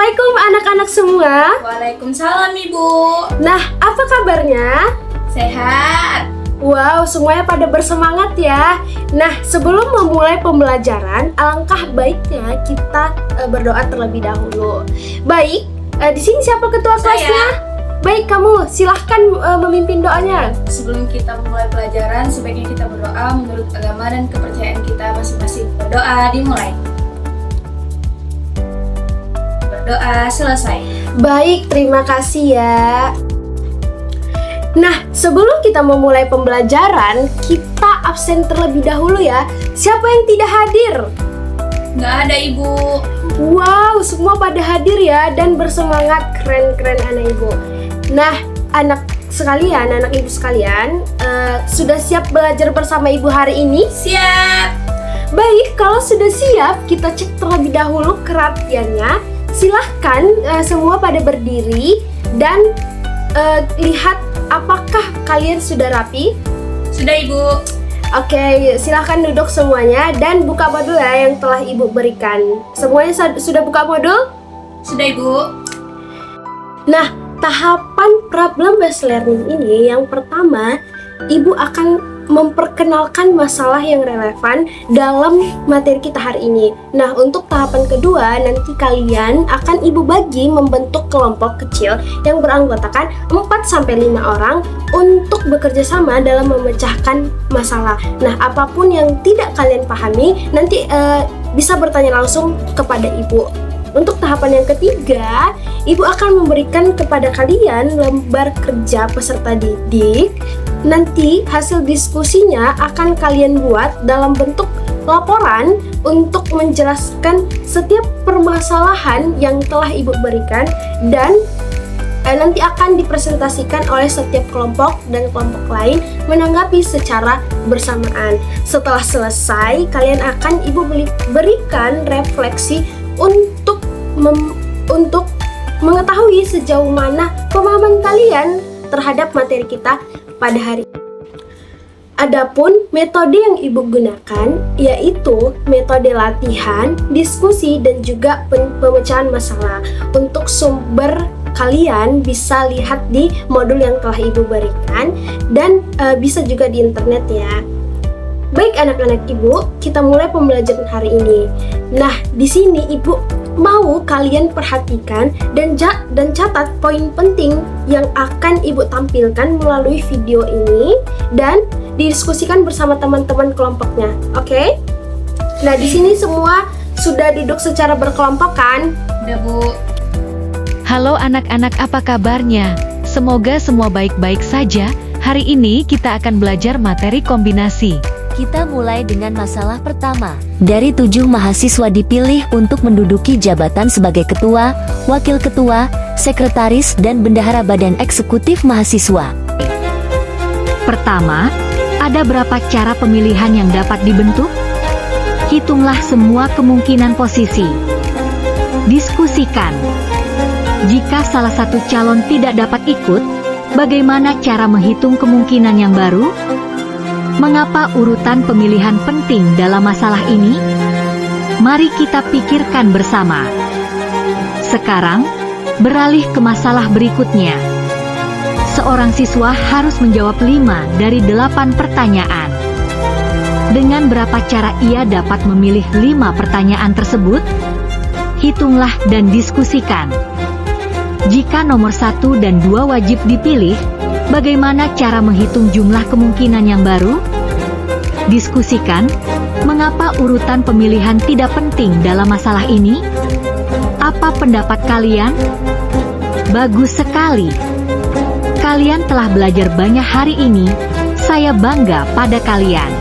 Assalamualaikum anak-anak semua. Waalaikumsalam Ibu. Nah, apa kabarnya? Sehat. Wow, semuanya pada bersemangat ya. Nah, sebelum memulai pembelajaran, alangkah baiknya kita berdoa terlebih dahulu. Baik, di sini siapa ketua kelasnya? Baik, kamu silahkan memimpin doanya. Sebelum kita memulai pelajaran, sebaiknya kita berdoa menurut agama dan kepercayaan kita masing-masing. Berdoa dimulai. Berdoa selesai. Baik, terima kasih ya. Nah, sebelum kita memulai pembelajaran, kita absen terlebih dahulu ya. Siapa yang tidak hadir? Nggak ada Ibu. Wow, semua pada hadir ya dan bersemangat. Keren-keren anak ibu. Nah, anak ibu sekalian, sudah siap belajar bersama ibu hari ini? Siap. Baik, kalau sudah siap, kita cek terlebih dahulu kerapiannya. Silahkan semua pada berdiri dan lihat apakah kalian sudah rapi? Sudah Ibu. Oke, silahkan duduk semuanya dan buka modul ya yang telah ibu berikan. Semuanya sudah buka modul? Sudah Ibu. Nah, tahapan problem-based learning ini yang pertama, ibu akan memperkenalkan masalah yang relevan dalam materi kita hari ini. Nah, untuk tahapan kedua, nanti kalian akan ibu bagi membentuk kelompok kecil yang beranggotakan 4-5 orang untuk bekerja sama dalam memecahkan masalah. Nah, apapun yang tidak kalian pahami, nanti bisa bertanya langsung kepada ibu. Untuk tahapan yang ketiga, ibu akan memberikan kepada kalian lembar kerja peserta didik. Nanti hasil diskusinya akan kalian buat dalam bentuk laporan untuk menjelaskan setiap permasalahan yang telah ibu berikan dan nanti akan dipresentasikan oleh setiap kelompok dan kelompok lain menanggapi secara bersamaan. Setelah selesai, kalian akan ibu berikan refleksi untuk mengetahui sejauh mana pemahaman kalian terhadap materi kita pada hari ini. Adapun metode yang ibu gunakan yaitu metode latihan, diskusi, dan juga pemecahan masalah. Untuk sumber kalian bisa lihat di modul yang telah ibu berikan dan bisa juga di internet ya. Baik anak-anak ibu, kita mulai pembelajaran hari ini. Nah, di sini ibu mau kalian perhatikan dan catat poin penting yang akan ibu tampilkan melalui video ini dan didiskusikan bersama teman-teman kelompoknya. Oke? Nah, di sini semua sudah duduk secara berkelompok kan? Udah Bu. Halo anak-anak, apa kabarnya? Semoga semua baik-baik saja. Hari ini kita akan belajar materi kombinasi. Kita mulai dengan masalah pertama. Dari 7 mahasiswa dipilih untuk menduduki jabatan sebagai ketua, wakil ketua, sekretaris, dan bendahara badan eksekutif mahasiswa. Pertama, ada berapa cara pemilihan yang dapat dibentuk? Hitunglah semua kemungkinan posisi. Diskusikan. Jika salah satu calon tidak dapat ikut, bagaimana cara menghitung kemungkinan yang baru? Mengapa urutan pemilihan penting dalam masalah ini? Mari kita pikirkan bersama. Sekarang, beralih ke masalah berikutnya. Seorang siswa harus menjawab 5 dari 8 pertanyaan. Dengan berapa cara ia dapat memilih 5 pertanyaan tersebut? Hitunglah dan diskusikan. Jika nomor 1 dan 2 wajib dipilih, bagaimana cara menghitung jumlah kemungkinan yang baru? Diskusikan, mengapa urutan pemilihan tidak penting dalam masalah ini? Apa pendapat kalian? Bagus sekali. Kalian telah belajar banyak hari ini. Saya bangga pada kalian.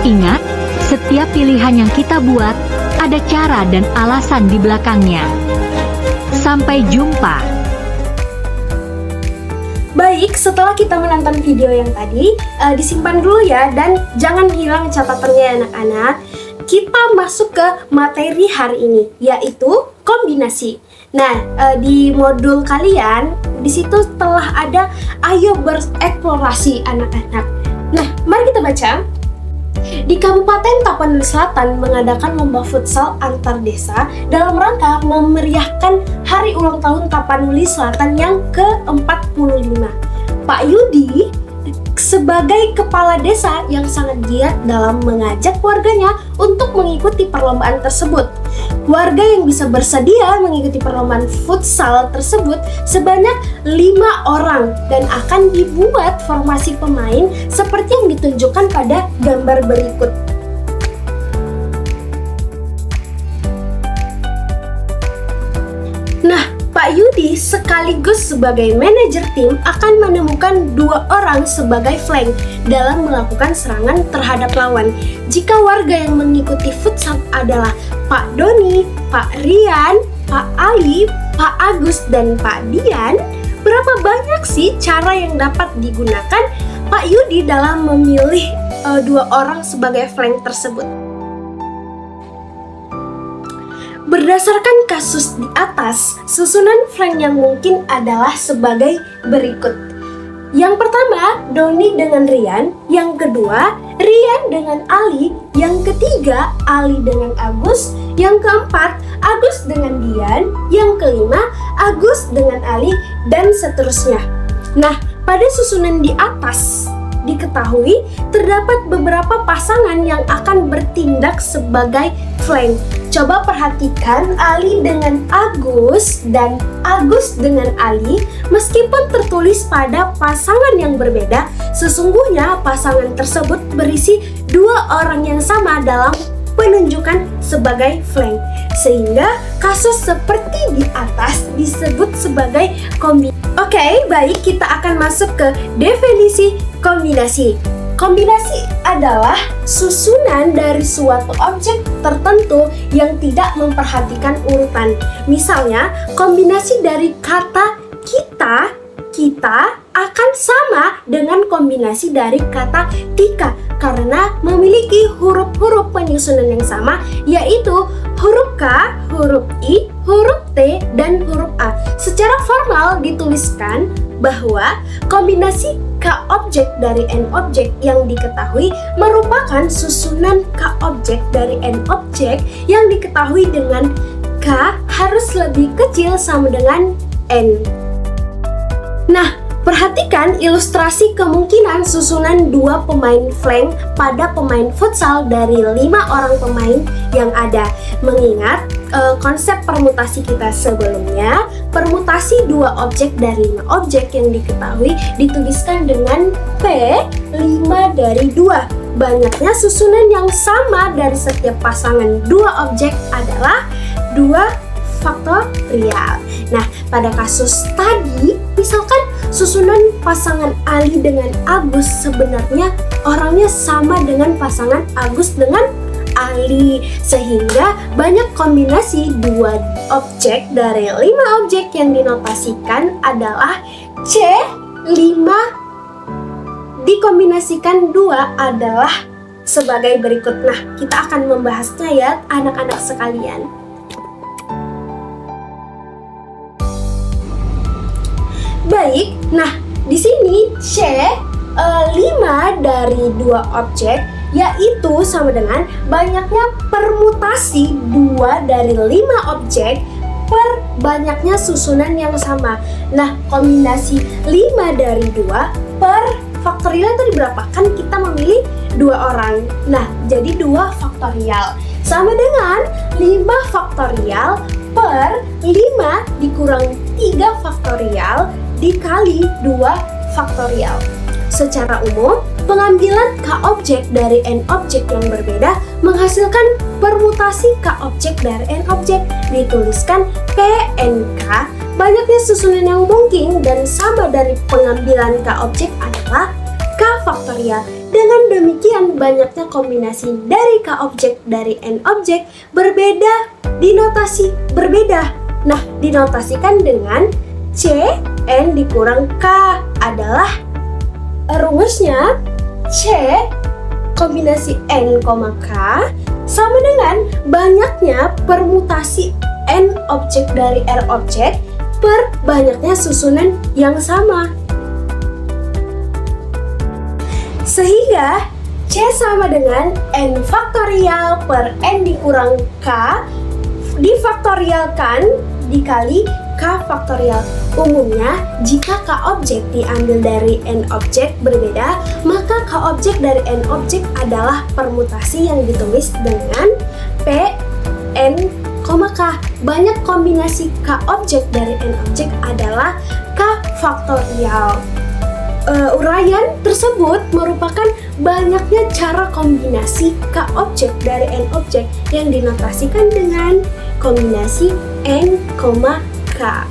Ingat, setiap pilihan yang kita buat, ada cara dan alasan di belakangnya. Sampai jumpa. Baik, setelah kita menonton video yang tadi, disimpan dulu ya dan jangan hilang catatannya anak-anak. Kita masuk ke materi hari ini, yaitu kombinasi. Nah, di modul kalian, di situ telah ada ayo bereksplorasi anak-anak. Nah, mari kita baca. Di Kabupaten Tapanuli Selatan mengadakan lomba futsal antar desa dalam rangka memeriahkan hari ulang tahun Tapanuli Selatan yang ke-45. Pak Yudi sebagai kepala desa yang sangat giat dalam mengajak warganya untuk mengikuti perlombaan tersebut. Warga yang bisa bersedia mengikuti perlombaan futsal tersebut sebanyak 5 orang dan akan dibuat formasi pemain seperti yang ditunjukkan pada gambar berikut. Nah, Pak Yudi sekaligus sebagai manajer tim akan menemukan 2 orang sebagai flank dalam melakukan serangan terhadap lawan. Jika warga yang mengikuti futsal adalah Pak Doni, Pak Rian, Pak Ali, Pak Agus, dan Pak Dian, berapa banyak sih cara yang dapat digunakan Pak Yudi dalam memilih 2 orang sebagai flank tersebut? Berdasarkan kasus di atas, susunan flank yang mungkin adalah sebagai berikut. Yang pertama, Doni dengan Rian. Yang kedua, Rian dengan Ali. Yang ketiga, Ali dengan Agus. Yang keempat, Agus dengan Dian. Yang kelima, Agus dengan Ali, dan seterusnya. Nah, pada susunan di atas diketahui terdapat beberapa pasangan yang akan bertindak sebagai flank. Coba perhatikan Ali dengan Agus dan Agus dengan Ali. Meskipun tertulis pada pasangan yang berbeda, sesungguhnya pasangan tersebut berisi 2 orang yang sama dalam penunjukan sebagai flank. Sehingga kasus seperti di atas disebut sebagai kombinasi. Oke, baik, kita akan masuk ke definisi kombinasi. Kombinasi adalah susunan dari suatu objek tertentu yang tidak memperhatikan urutan. Misalnya, kombinasi dari kata kita akan sama dengan kombinasi dari kata tika karena memiliki huruf-huruf penyusunan yang sama, yaitu huruf K, huruf I, huruf T, dan huruf A. Secara formal dituliskan bahwa kombinasi K objek dari N objek yang diketahui merupakan susunan K objek dari N objek yang diketahui dengan K harus lebih kecil sama dengan N. Nah, perhatikan ilustrasi kemungkinan susunan 2 pemain flank pada pemain futsal dari 5 orang pemain yang ada. Mengingat konsep permutasi kita sebelumnya, permutasi 2 objek dari 5 objek yang diketahui dituliskan dengan P5 dari 2. Banyaknya susunan yang sama dari setiap pasangan 2 objek adalah 2 faktorial. Nah, pada kasus tadi, misalkan susunan pasangan Ali dengan Agus sebenarnya orangnya sama dengan pasangan Agus dengan Ali, sehingga banyak kombinasi 2 objek dari 5 objek yang dinotasikan adalah C5 dikombinasikan 2 adalah sebagai berikut. Nah, kita akan membahasnya ya anak-anak sekalian. Baik, nah di sini C5 dari 2 objek yaitu sama dengan banyaknya permutasi 2 dari 5 objek per banyaknya susunan yang sama. Nah, kombinasi 5 dari 2 per faktorial tadi berapa? Kan kita memilih 2 orang. Nah, jadi 2 faktorial sama dengan 5 faktorial per 5 dikurang 3 faktorial dikali 2 faktorial. Secara umum, pengambilan K objek dari N objek yang berbeda menghasilkan permutasi K objek dari N objek. Dituliskan PNK, banyaknya susunan yang mungkin dan sama dari pengambilan K objek adalah K faktorial. Dengan demikian, banyaknya kombinasi dari K objek dari N objek berbeda, dinotasi berbeda. Nah, dinotasikan dengan C N dikurang K adalah rumusnya C kombinasi N, K sama dengan banyaknya permutasi N objek dari R objek per banyaknya susunan yang sama. Sehingga C sama dengan N faktorial per N dikurang K difaktorialkan dikali K faktorial. Umumnya, jika K objek diambil dari N objek berbeda, maka K objek dari N objek adalah permutasi yang ditulis dengan P, N, K. Banyak kombinasi K objek dari N objek adalah K faktorial. Uraian tersebut merupakan banyaknya cara kombinasi K objek dari N objek yang dinotasikan dengan kombinasi N, K.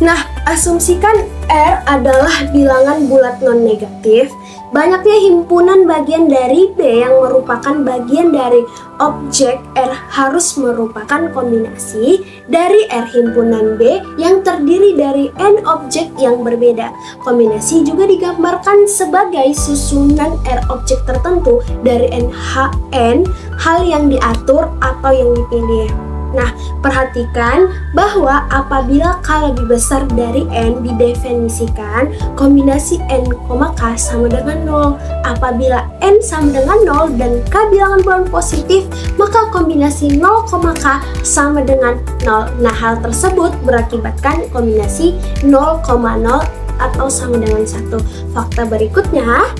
Nah, asumsikan R adalah bilangan bulat non-negatif. Banyaknya himpunan bagian dari B yang merupakan bagian dari objek R harus merupakan kombinasi dari R himpunan B yang terdiri dari N objek yang berbeda. Kombinasi juga digambarkan sebagai susunan R objek tertentu dari NHN, hal yang diatur atau yang dipilih. Nah, perhatikan bahwa apabila K lebih besar dari N didefinisikan kombinasi N, K sama dengan 0. Apabila N sama dengan 0 dan K bilangan bulan positif, maka kombinasi 0, K sama dengan 0. Nah, hal tersebut berakibatkan kombinasi 0, 0 atau sama dengan 1. Fakta berikutnya,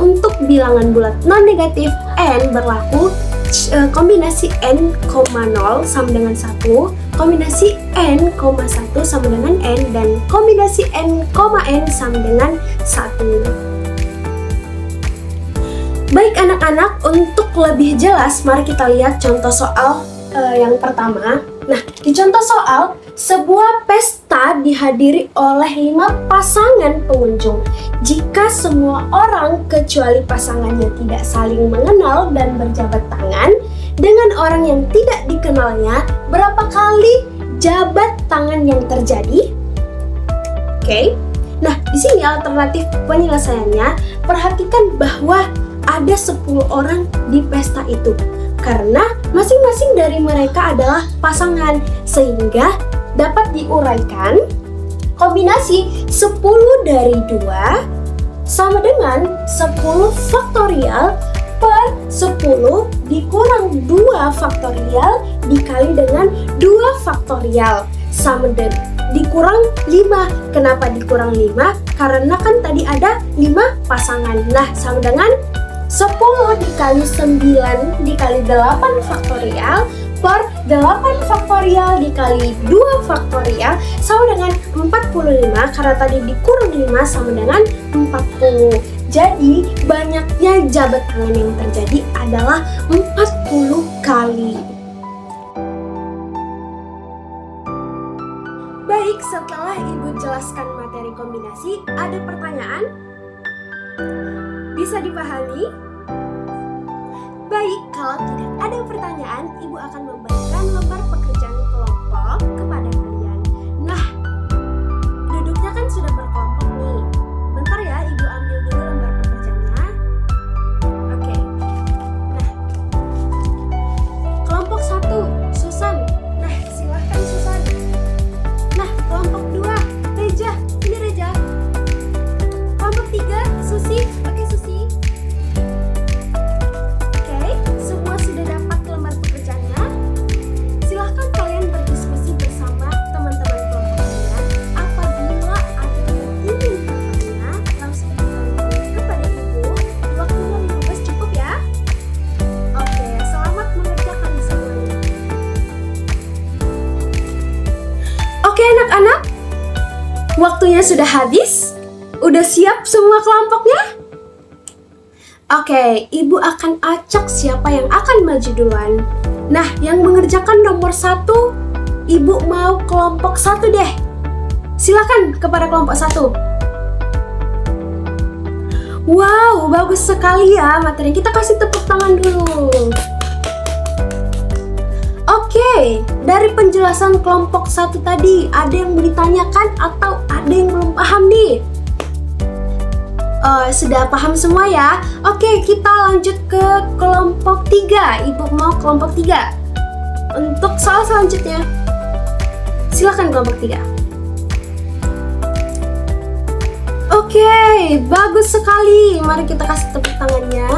untuk bilangan bulat non-negatif N berlaku kombinasi N, 0 sama dengan 1, kombinasi N, 1 sama dengan N, dan kombinasi N, N sama dengan 1. Baik anak-anak, untuk lebih jelas mari kita lihat contoh soal yang pertama. Nah, di contoh soal, sebuah pesta dihadiri oleh 5 pasangan pengunjung. Jika semua orang kecuali pasangannya tidak saling mengenal dan berjabat tangan dengan orang yang tidak dikenalnya, berapa kali jabat tangan yang terjadi? Oke. Nah, di sini alternatif penyelesaiannya, perhatikan bahwa ada 10 orang di pesta itu. Karena masing-masing dari mereka adalah pasangan, sehingga dapat diuraikan kombinasi 10 dari 2 sama dengan 10 faktorial per 10 dikurang 2 faktorial dikali dengan 2 faktorial sama dengan dikurang 5. Kenapa dikurang 5? Karena kan tadi ada 5 pasangan. Nah, sama dengan 10 dikali 9 dikali 8 faktorial per 8 faktorial dikali 2 faktorial sama dengan 45, karena tadi dikurang 5 sama dengan 40. Jadi banyaknya jabat tangan yang terjadi adalah 40 kali. Baik, setelah Ibu jelaskan materi kombinasi, ada pertanyaan? Bisa dipahami? Baik, kalau tidak ada pertanyaan, Ibu akan memberikan lembar pekerjaan kelompok kepada kalian. Nah, duduknya kan sudah berkelompok nih. Bentar ya, Ibu ambil dulu lembar pekerjaannya. Oke. Nah, kelompok 1, Susan. Nah, silahkan Susan. Nah, kelompok 2, Reja. Ini Reja. Kelompok 3, Susi. Oke, Susi. Semua sudah dapat lembar pekerjaannya. Silahkan kalian berdiskusi bersama teman-teman kelompok kalian. Apabila ada yang ingin bertanya, langsung bertanya kepada Ibu. Waktunya 15 cukup ya. Oke, selamat mengerjakan semuanya. Oke anak-anak, waktunya sudah habis. Udah siap semua kelompoknya? Oke, Ibu akan acak siapa yang akan maju duluan. Nah, yang mengerjakan nomor 1, Ibu mau kelompok 1 deh. Silakan kepada kelompok 1. Wow, bagus sekali ya materi. Kita kasih tepuk tangan dulu. Oke, dari penjelasan kelompok 1 tadi, ada yang ditanyakan atau ada yang belum paham nih? Sudah paham semua ya? Oke, kita lanjut ke kelompok 3. Ibu mau kelompok 3. Untuk soal selanjutnya, silakan kelompok 3. Oke, bagus sekali. Mari kita kasih tepuk tangannya.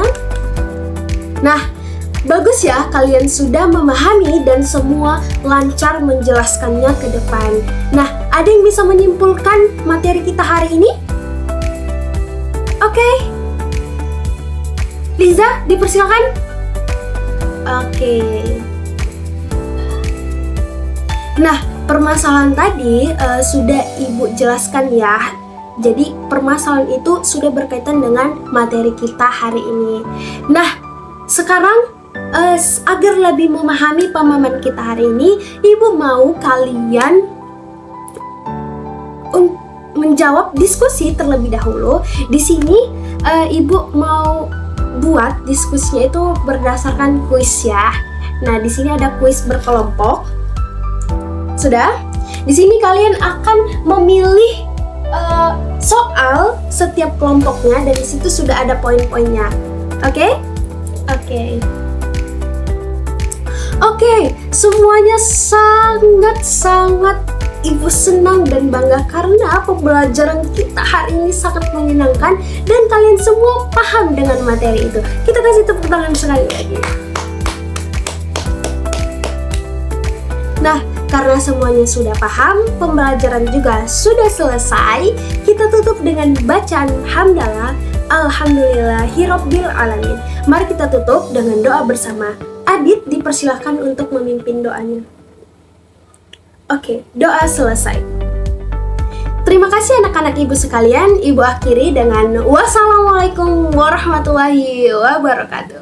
Nah, bagus ya, kalian sudah memahami dan semua lancar menjelaskannya ke depan. Nah, ada yang bisa menyimpulkan materi kita hari ini? Oke. Liza, dipersilakan. Oke. Nah, permasalahan tadi sudah Ibu jelaskan ya. Jadi permasalahan itu sudah berkaitan dengan materi kita hari ini. Nah, sekarang agar lebih memahami pemahaman kita hari ini, Ibu mau kalian menjawab diskusi terlebih dahulu. Di sini Ibu mau buat diskusinya itu berdasarkan kuis ya. Nah, di sini ada kuis berkelompok. Sudah? Di sini kalian akan memilih soal setiap kelompoknya dan di situ sudah ada poin-poinnya. Oke? Oke, semuanya sangat Ibu senang dan bangga karena pembelajaran kita hari ini sangat menyenangkan dan kalian semua paham dengan materi itu. Kita kasih tepuk tangan sekali lagi. Nah, karena semuanya sudah paham, pembelajaran juga sudah selesai, kita tutup dengan bacaan hamdalah, alhamdulillahirabbil alamin. Mari kita tutup dengan doa bersama. Adit dipersilahkan untuk memimpin doanya. Oke, doa selesai. Terima kasih anak-anak Ibu sekalian. Ibu akhiri dengan wassalamualaikum warahmatullahi wabarakatuh.